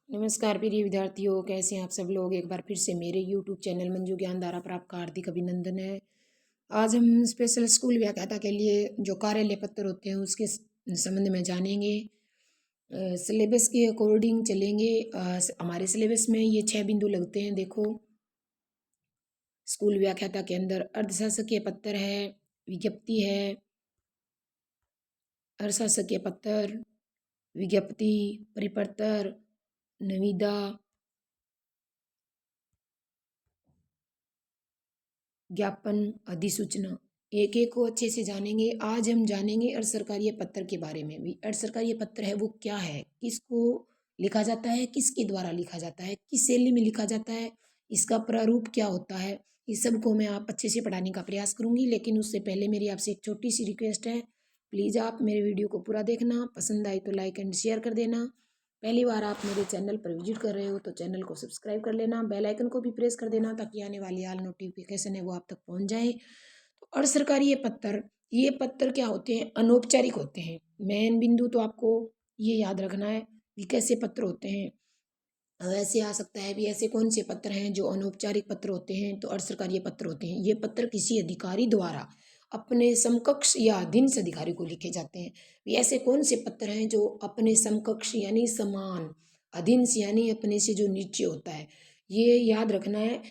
नमस्कार प्रिय विद्यार्थियों, कैसे हैं आप सब लोग। एक बार फिर से मेरे यूट्यूब चैनल मंजू ज्ञान धारा पर आपका हार्दिक अभिनंदन है। आज हम स्पेशल स्कूल व्याख्याता के लिए जो कार्यालय पत्र होते हैं उसके संबंध में जानेंगे। सिलेबस के अकॉर्डिंग चलेंगे। हमारे सिलेबस में ये 6 बिंदु लगते हैं। देखो, स्कूल व्याख्याता के अंदर अर्धशासकीय पत्र है, विज्ञप्ति है, अर्धशासकीय पत्र, विज्ञप्ति, परिपत्र, निविदा, ज्ञापन, अधिसूचना। एक एक को अच्छे से जानेंगे। आज हम जानेंगे अर्ध सरकारी पत्र के बारे में भी। अर्ध सरकारी पत्र है वो क्या है, किसको लिखा जाता है, किसके द्वारा लिखा जाता है, किस शैली में लिखा जाता है, इसका प्रारूप क्या होता है, इस सब को मैं आप अच्छे से पढ़ाने का प्रयास करूंगी। लेकिन उससे पहले मेरी आपसे एक छोटी सी रिक्वेस्ट है, प्लीज़ आप मेरे वीडियो को पूरा देखना, पसंद आए तो लाइक एंड शेयर कर देना। पहली बार आप मेरे चैनल पर विजिट कर रहे हो तो चैनल को सब्सक्राइब कर लेना, बेल आइकन को भी प्रेस कर देना ताकि आने वाली ऑल नोटिफिकेशन है वो आप तक पहुंच जाए। तो अर्ध सरकारी ये पत्र क्या होते हैं, अनौपचारिक होते हैं। मेन बिंदु तो आपको ये याद रखना है कि कैसे पत्र होते हैं। वैसे आ सकता है भी ऐसे कौन से पत्र हैं जो अनौपचारिक पत्र होते हैं, तो अर्ध सरकारी पत्र होते हैं। ये पत्र किसी अधिकारी द्वारा अपने समकक्ष या अधीनस्थ अधिकारी को लिखे जाते हैं। भी ऐसे कौन से पत्र हैं जो अपने समकक्ष यानी समान, अधीनस्थ यानी अपने से जो नीचे होता है, ये याद रखना है।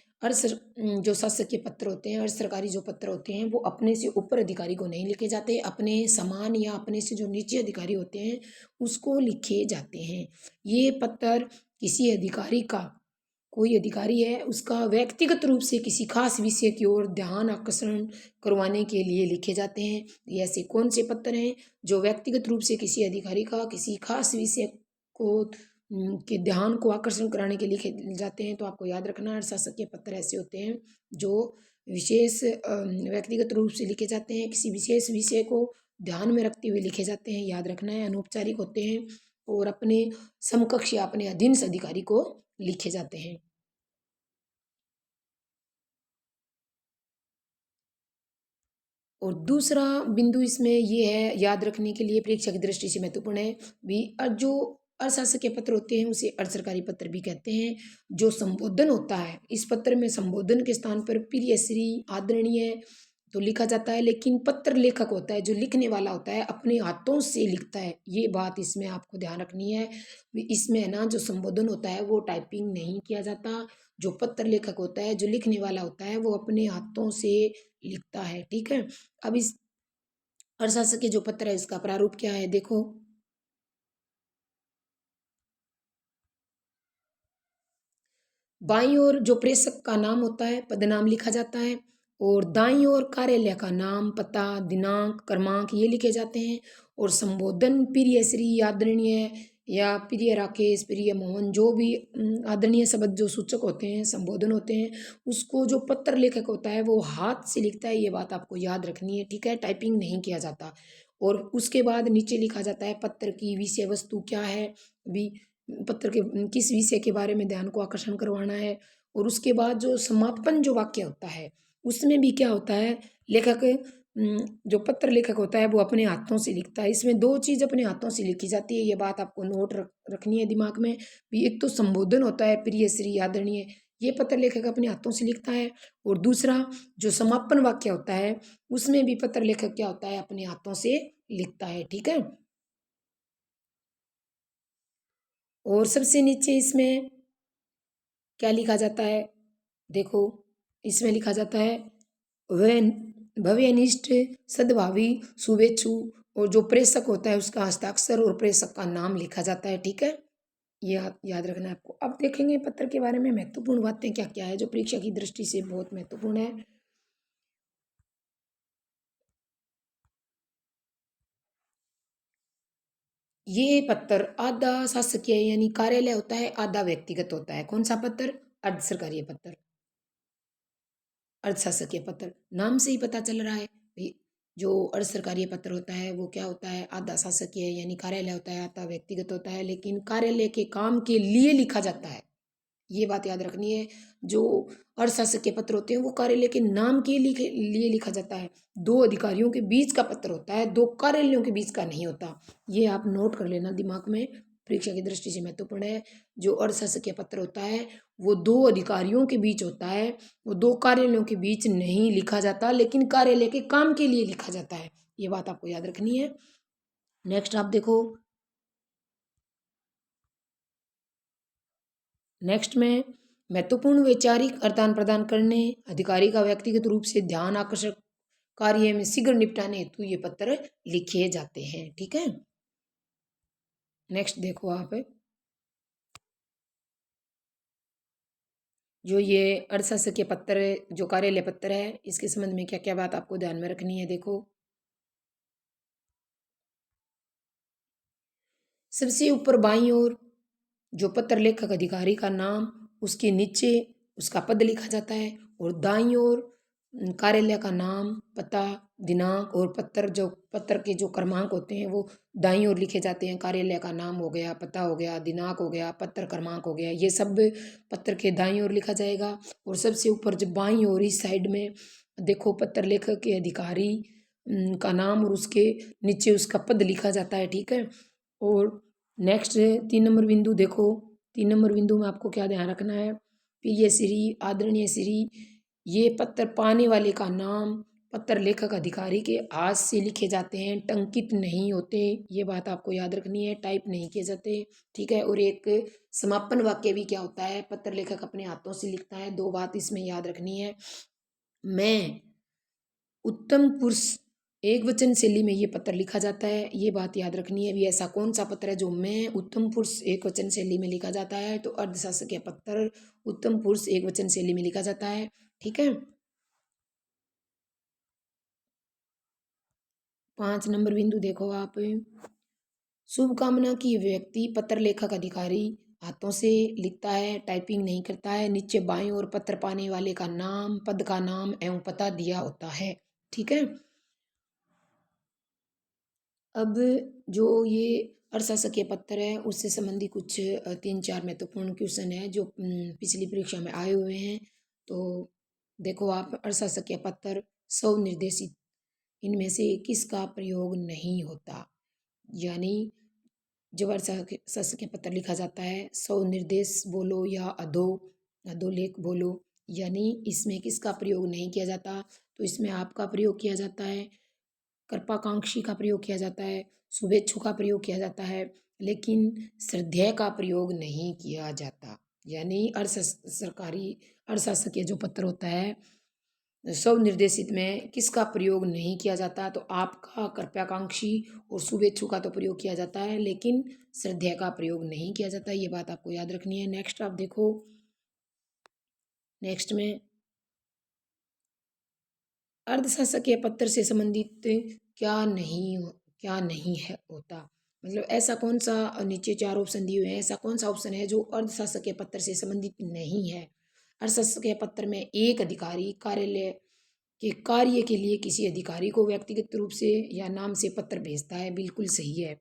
जो शासकीय पत्र होते हैं, अर्ध सरकारी जो पत्र होते हैं वो अपने से ऊपर अधिकारी को नहीं लिखे जाते, अपने समान या अपने से जो नीचे अधिकारी होते हैं उसको लिखे जाते हैं। ये पत्र किसी अधिकारी का, कोई अधिकारी है उसका व्यक्तिगत रूप से किसी खास विषय की ओर ध्यान आकर्षण करवाने के लिए लिखे जाते हैं। ये ऐसे कौन से पत्र हैं जो व्यक्तिगत रूप से किसी अधिकारी का किसी खास विषय को के ध्यान को आकर्षण कराने के लिए लिखे जाते हैं। तो आपको याद रखना है, शासकीय पत्र ऐसे होते हैं जो विशेष व्यक्तिगत रूप से लिखे जाते हैं, किसी विशेष विषय को ध्यान में रखते हुए लिखे जाते हैं। याद रखना है, अनौपचारिक होते हैं और अपने समकक्ष या अपने अधीनस्थ अधिकारी को लिखे जाते हैं। और दूसरा बिंदु इसमें ये है याद रखने के लिए, परीक्षा की दृष्टि से महत्वपूर्ण है भी। जो अशासकीय पत्र होते हैं उसे अर्ध सरकारी पत्र भी कहते हैं। जो संबोधन होता है, इस पत्र में संबोधन के स्थान पर प्रिय श्री, आदरणीय तो लिखा जाता है, लेकिन पत्र लेखक होता है, जो लिखने वाला होता है अपने हाथों से लिखता है। ये बात इसमें आपको ध्यान रखनी है। इसमें है ना, जो संबोधन होता है वो टाइपिंग नहीं किया जाता। जो पत्र लेखक होता है, जो लिखने वाला होता है, वो अपने हाथों से लिखता है। ठीक है। अब इस अर्थशास्त्र जो पत्र है इसका प्रारूप क्या है, देखो। बाईं ओर जो प्रेषक का नाम होता है, पदनाम लिखा जाता है, और दाईं ओर कार्यालय का नाम, पता, दिनांक, क्रमांक ये लिखे जाते हैं। और संबोधन प्रिय श्री, आदरणीय या प्रिय राकेश, प्रिय मोहन, जो भी आदरणीय शब्द जो सूचक होते हैं, संबोधन होते हैं, उसको जो पत्र लेखक होता है वो हाथ से लिखता है। ये बात आपको याद रखनी है। ठीक है, टाइपिंग नहीं किया जाता। और उसके बाद नीचे लिखा जाता है पत्र की विषय वस्तु क्या है, भी पत्र के किस विषय के बारे में ध्यान को आकर्षण करवाना है। और उसके बाद जो समापन जो वाक्य होता है उसमें भी क्या होता है, लेखक जो पत्र लेखक होता है वो अपने हाथों से लिखता है। इसमें दो चीज़ अपने हाथों से लिखी जाती है, ये बात आपको नोट रखनी है दिमाग में भी। एक तो संबोधन होता है प्रिय श्री, आदरणीय, ये पत्र लेखक अपने हाथों से लिखता है। और दूसरा जो समापन वाक्य होता है उसमें भी पत्र लेखक क्या होता है, अपने हाथों से लिखता है। ठीक है। और सबसे नीचे इसमें क्या लिखा जाता है, देखो। इसमें लिखा जाता है वह भव्यनिष्ठ, सद्भावी, शुभेच्छु। और जो प्रेषक होता है उसका हस्ताक्षर और प्रेषक का नाम लिखा जाता है। ठीक है, ये याद रखना है आपको। अब देखेंगे पत्र के बारे में महत्वपूर्ण बातें क्या क्या है जो परीक्षा की दृष्टि से बहुत महत्वपूर्ण है। ये पत्र आधा शासकीय यानी कार्यालय होता है, आधा व्यक्तिगत होता है। कौन सा पत्र, अर्ध सरकारी पत्र, अर्थशास्त्र पत्र। नाम से ही पता चल रहा है भाई, जो अर्ध सरकारी पत्र होता है वो क्या होता है, आधा शासकीय यानी कार्यालय होता है, आधा व्यक्तिगत होता है, लेकिन कार्यालय के काम के लिए लिखा जाता है। ये बात याद रखनी है। जो अर्थशास्त्र पत्र होते हैं वो कार्यालय के नाम के लिए लिखा जाता है। दो अधिकारियों के बीच का पत्र होता है, दो कार्यालयों के बीच का नहीं होता। ये आप नोट कर लेना दिमाग में परीक्षा की दृष्टि से महत्वपूर्ण है। जो अर्धशासकीय पत्र होता है वो दो अधिकारियों के बीच होता है, वो दो कार्यालयों के बीच नहीं लिखा जाता, लेकिन कार्यालय के काम के लिए लिखा जाता है। ये बात आपको याद रखनी है। नेक्स्ट आप देखो, नेक्स्ट में महत्वपूर्ण वैचारिक आदान प्रदान करने, अधिकारी का व्यक्तिगत रूप से ध्यान आकर्षक कार्य में शीघ्र निपटाने हेतु ये पत्र लिखे जाते हैं। ठीक है, नेक्स्ट देखो आप, जो ये अर्धशासकीय पत्र, जो कार्यालय पत्र है, इसके संबंध में क्या क्या बात आपको ध्यान में रखनी है। देखो, सबसे ऊपर बाईं ओर जो पत्र लेखक अधिकारी का नाम, उसके नीचे उसका पद लिखा जाता है, और दाईं ओर कार्यालय का नाम, पता, दिनांक और पत्र, जो पत्र के जो क्रमांक होते हैं वो दाईं ओर लिखे जाते हैं। कार्यालय का नाम हो गया, पता हो गया, दिनांक हो गया, पत्र क्रमांक हो गया, ये सब पत्र के दाईं ओर लिखा जाएगा। और सबसे ऊपर जब बाईं ओर इस साइड में देखो, पत्र लेखक के अधिकारी का नाम और उसके नीचे उसका पद लिखा जाता है। ठीक है, और नेक्स्ट 3 नंबर बिंदु देखो, 3 नंबर बिंदु में आपको क्या ध्यान रखना है। प्रिय श्री, आदरणीय श्री, ये पत्र पाने वाले का नाम पत्र लेखक अधिकारी के हाथ से लिखे जाते हैं, टंकित नहीं होते। ये बात आपको याद रखनी है, टाइप नहीं किए जाते। ठीक है, और एक समापन वाक्य भी क्या होता है, पत्र लेखक अपने हाथों से लिखता है। दो बात इसमें याद रखनी है। मैं उत्तम पुरुष, एक वचन शैली में ये पत्र लिखा जाता है, ये बात याद रखनी है। भी ऐसा कौन सा पत्र है जो मैं उत्तम पुरुष एक वचन शैली में लिखा जाता है, तो अर्धशासकीय पत्र उत्तम पुरुष एक वचन शैली में लिखा जाता है। ठीक है, 5 नंबर बिंदु देखो आप, शुभकामना की व्यक्ति पत्र लेखक अधिकारी हाथों से लिखता है, टाइपिंग नहीं करता है। नीचे बाएं ओर पत्र पाने वाले का नाम, पद का नाम एवं पता दिया होता है। ठीक है, अब जो ये अर्थशास्त्र पत्र है उससे संबंधी कुछ 3-4 महत्वपूर्ण क्वेश्चन है जो पिछली परीक्षा में आए हुए हैं। तो देखो आप, अर्थशास्त्र पत्र स्वनिर्देशित, इनमें से किसका प्रयोग नहीं होता। यानी जब अर्थशास्त्र पत्र लिखा जाता है, स्वनिर्देश बोलो या अधोलेख बोलो, यानी इसमें किसका प्रयोग नहीं किया जाता। तो इसमें आपका प्रयोग किया जाता है, कृपाकांक्षी का प्रयोग किया जाता है, शुभेच्छु का प्रयोग किया जाता है, लेकिन श्रद्धेय का प्रयोग नहीं किया जाता। यानी सरकारी अर्थशास्त्र जो पत्र होता है स्वनिर्देशित में किसका प्रयोग नहीं किया जाता, तो आपका, कृपयाकांक्षी और शुभेच्छु का तो प्रयोग किया जाता है, लेकिन श्रद्धेय का प्रयोग नहीं किया जाता। ये बात आपको याद रखनी है। नेक्स्ट आप देखो, नेक्स्ट में अर्धशासकीय पत्र से संबंधित क्या नहीं है होता, मतलब ऐसा कौन सा, नीचे 4 ऑप्शन दिए हुए हैं, ऐसा कौन सा ऑप्शन है जो अर्धशासकीय पत्र से संबंधित नहीं है। अर्धशासकीय पत्र में एक अधिकारी कार्यालय के कार्य के लिए किसी अधिकारी को व्यक्तिगत रूप से या नाम से पत्र भेजता है, बिल्कुल सही है।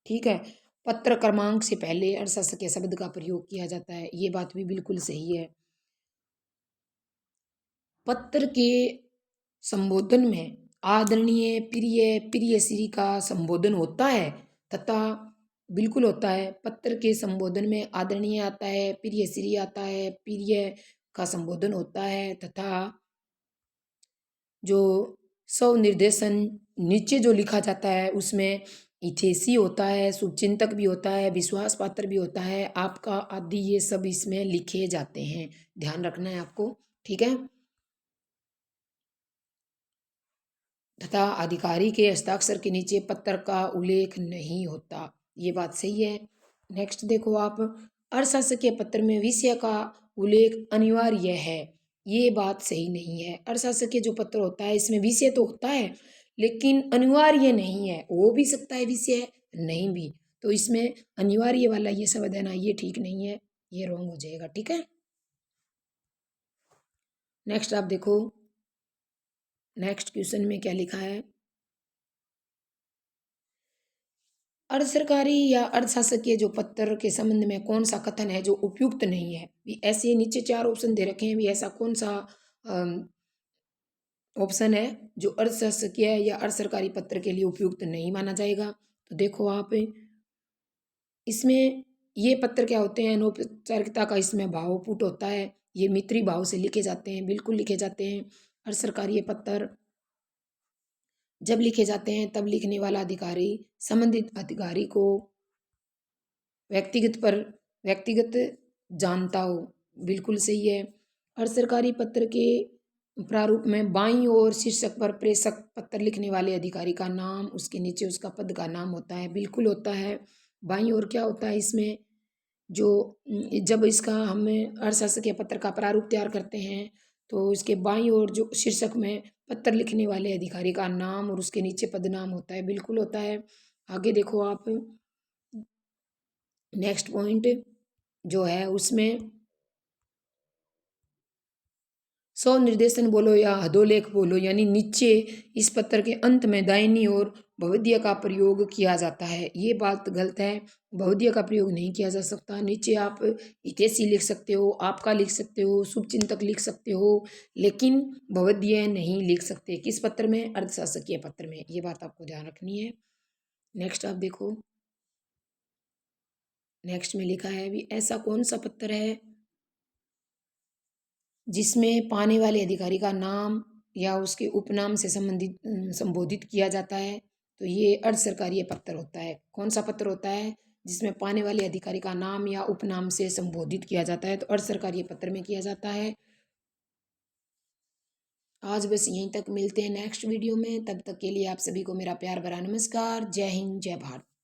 ठीक है, पत्र क्रमांक से पहले अर्धशासकीय शब्द का प्रयोग किया जाता है, ये बात भी बिल्कुल सही है। पत्र के संबोधन में आदरणीय, प्रिय, प्रिय श्री का संबोधन होता है, तथा बिल्कुल होता है। पत्र के संबोधन में आदरणीय आता है, प्रिय श्री आता है, प्रिय का संबोधन होता है, तथा जो स्वनिर्देशन नीचे जो लिखा जाता है उसमें इथेसी होता है, शुभचिंतक भी होता है, विश्वास पात्र भी होता है, आपका आदि, ये सब इसमें लिखे जाते हैं। ध्यान रखना है आपको। ठीक है, तथा अधिकारी के हस्ताक्षर के नीचे पत्र का उल्लेख नहीं होता, ये बात सही है। नेक्स्ट देखो आप, अर्थशास्त्र पत्र में विषय का उल्लेख अनिवार्य है, ये बात सही नहीं है। अर्थशास्त्र जो पत्र होता है इसमें विषय तो होता है लेकिन अनिवार्य नहीं है, हो भी सकता है विषय, नहीं भी, तो इसमें अनिवार्य वाला ये शब्द है ना, ये ठीक नहीं है, ये रॉन्ग हो जाएगा। ठीक है, नेक्स्ट आप देखो, नेक्स्ट क्वेश्चन में क्या लिखा है, अर्ध सरकारी या अर्धशासकीय जो पत्र के संबंध में कौन सा कथन है जो उपयुक्त नहीं है। भी ऐसे नीचे 4 ऑप्शन दे रखे हैं, भी ऐसा कौन सा ऑप्शन है जो अर्धशासकीय या अर्ध सरकारी पत्र के लिए उपयुक्त नहीं माना जाएगा। तो देखो आप, इसमें ये पत्र क्या होते हैं, अनौपचारिकता का इसमें भाव पुट होता है, ये मित्री भाव से लिखे जाते हैं, बिल्कुल लिखे जाते हैं। और सरकारी ये पत्र जब लिखे जाते हैं तब लिखने वाला अधिकारी संबंधित अधिकारी को व्यक्तिगत जानता हो, बिल्कुल सही है। और सरकारी पत्र के प्रारूप में बाईं ओर शीर्षक पर प्रेषक पत्र लिखने वाले अधिकारी का नाम, उसके नीचे उसका पद का नाम होता है, बिल्कुल होता है। बाईं ओर क्या होता है इसमें, जो जब इसका हम अर्थशास्त्र पत्र का प्रारूप तैयार करते हैं तो इसके बाईं ओर जो शीर्षक में पत्र लिखने वाले अधिकारी का नाम और उसके नीचे पद नाम होता है, बिल्कुल होता है। आगे देखो आप, नेक्स्ट पॉइंट जो है उसमें स्व निर्देशन बोलो या हदोलेख बोलो, यानी नीचे इस पत्र के अंत में दाहिनी ओर भवदीय का प्रयोग किया जाता है। ये बात गलत है, भवदीय का प्रयोग नहीं किया जा सकता। नीचे आप हितैषी लिख सकते हो, आपका लिख सकते हो, शुभचिंतक लिख सकते हो, लेकिन भवदीय नहीं लिख सकते। किस पत्र में? अर्थशास्त्रीय पत्र में। ये बात आपको ध्यान रखनी है। नेक्स्ट आप देखो, नेक्स्ट में लिखा है भी ऐसा कौन सा पत्र है जिसमें पाने वाले अधिकारी का नाम या उसके उपनाम से संबोधित किया जाता है। तो ये अर्ध सरकारी पत्र होता है। कौन सा पत्र होता है जिसमें पाने वाले अधिकारी का नाम या उपनाम से संबोधित किया जाता है? तो अर्ध सरकारी पत्र में किया जाता है। आज बस यहीं तक, मिलते हैं नेक्स्ट वीडियो में। तब तक के लिए आप सभी को मेरा प्यार भरा नमस्कार। जय हिंद, जय भारत।